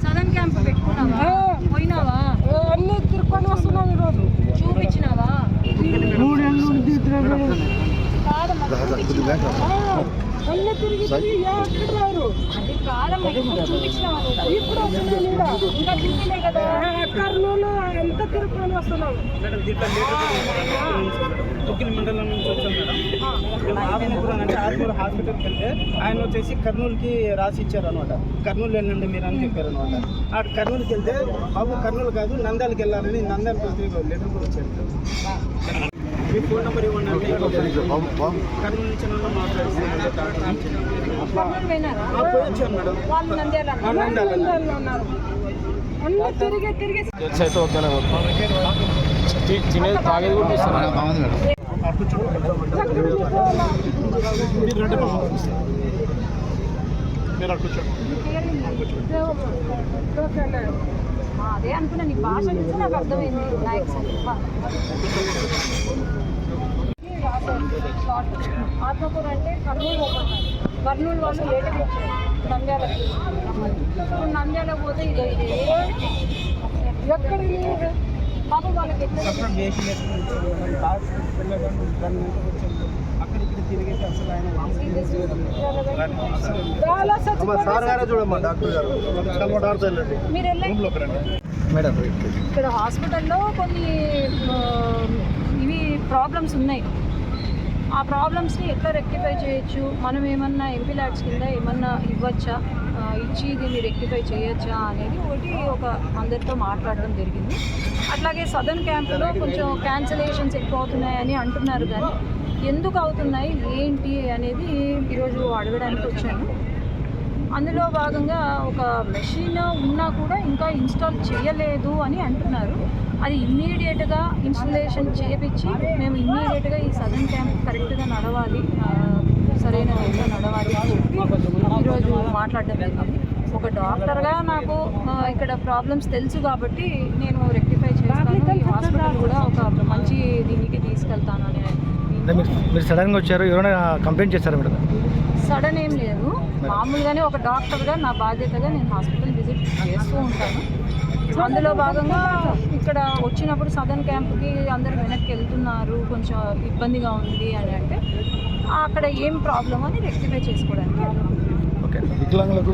Sadan camp పెట్టుకున్నావా? పోయినావా? అన్నీ తిరుక్కొని వస్తున్నాం ఈరోజు. చూపించినావా? అన్నీ తిరిగి ఎక్కడ రారు. అది కాదమ్మా, ఇప్పుడు చూపించినావా? ఇప్పుడు వచ్చినా ఇంకా చూపిలే కదా. కర్నూలు అంతా తిరుక్కొని వస్తున్నాం. మండలం నుంచి వచ్చాం మేడం. ఆత్మకూరు అంటే ఆత్మకూరు హాస్పిటల్కి వెళ్తే ఆయన వచ్చేసి కర్నూలుకి రాసి ఇచ్చారు అనమాట. కర్నూలు వెళ్ళండి మీరు అని చెప్పారు అనమాట. ఆ కర్నూలుకి వెళ్తే బాబు కర్నూలు కాదు నంద్యాలకు వెళ్ళాలని నంద్యాలకు లెటర్ కూడా వచ్చారు. మీ ఫోన్ నెంబర్ ఇవ్వండి. కర్నూలు నుంచి వచ్చాను మేడం. అన్నీ తిరిగి అయితే ఓకేనా తినేది తాగేది కూడా ఇస్తాను. అదే అనుకున్నా, నీ భాష నుంచి నాకు అర్థమైంది. ఆత్మకూరు అంటే కర్నూలు పోతున్నారు. కర్నూలు వాళ్ళు లేటర్ వచ్చారు నంద్యాలకి. ఇప్పుడు నంద్యాల పోతే ఇదే ఎక్కడ బాబు వాళ్ళకి మీరు మేడం ఇక్కడ హాస్పిటల్లో కొన్ని ఇవి ప్రాబ్లమ్స్ ఉన్నాయి. ఆ ప్రాబ్లమ్స్ని ఎట్లా రెక్టిఫై చేయొచ్చు, మనం ఏమన్నా ఎంపీ ల్యాడ్స్ కింద ఏమన్నా ఇవ్వచ్చా, ఇచ్చి దీన్ని రెక్టిఫై చేయొచ్చా అనేది ఒక అందరితో మాట్లాడడం జరిగింది. అట్లాగే సదర్న్ క్యాంపులో కొంచెం క్యాన్సలేషన్స్ ఎక్కువ అవుతున్నాయని అంటున్నారు, కానీ ఎందుకు అవుతున్నాయి ఏంటి అనేది ఈరోజు అడగడానికి వచ్చాను. అందులో భాగంగా ఒక మెషిన్ ఉన్నా కూడా ఇంకా ఇన్స్టాల్ చేయలేదు అని అంటున్నారు. అది ఇమ్మీడియట్గా ఇన్స్టలేషన్ చేయించి మేము ఇమ్మీడియట్గా ఈ సదర్న్ క్యాంప్ కరెక్ట్గా నడవాలి, సరైన విధంగా నడవాలి అని చెప్పి ఈరోజు మాట్లాడడం జరిగింది. ఒక డాక్టర్గా నాకు ఇక్కడ ప్రాబ్లమ్స్ తెలుసు కాబట్టి నేను రెక్టిఫై చేస్తాను. ఈ హాస్పిటల్ కూడా ఒక మంచి దీనికి తీసుకెళ్తాను అని. మీరు సడన్గా వచ్చారు, ఎవరైనా కంప్లైంట్ చేస్తారా మేడం? సడన్ ఏం లేదు, మామూలుగానే ఒక డాక్టర్గా నా బాధ్యతగా నేను హాస్పిటల్ విజిట్ చేస్తూ ఉంటాను. అందులో భాగంగా ఇక్కడ వచ్చినప్పుడు సదర్న్ క్యాంప్కి అందరు వెనక్కి వెళ్తున్నారు, కొంచెం ఇబ్బందిగా ఉంది అని అంటే అక్కడ ఏం ప్రాబ్లం అని రెక్టిఫై చేసుకోవడానికి. ఓకే. వికలాంగులకు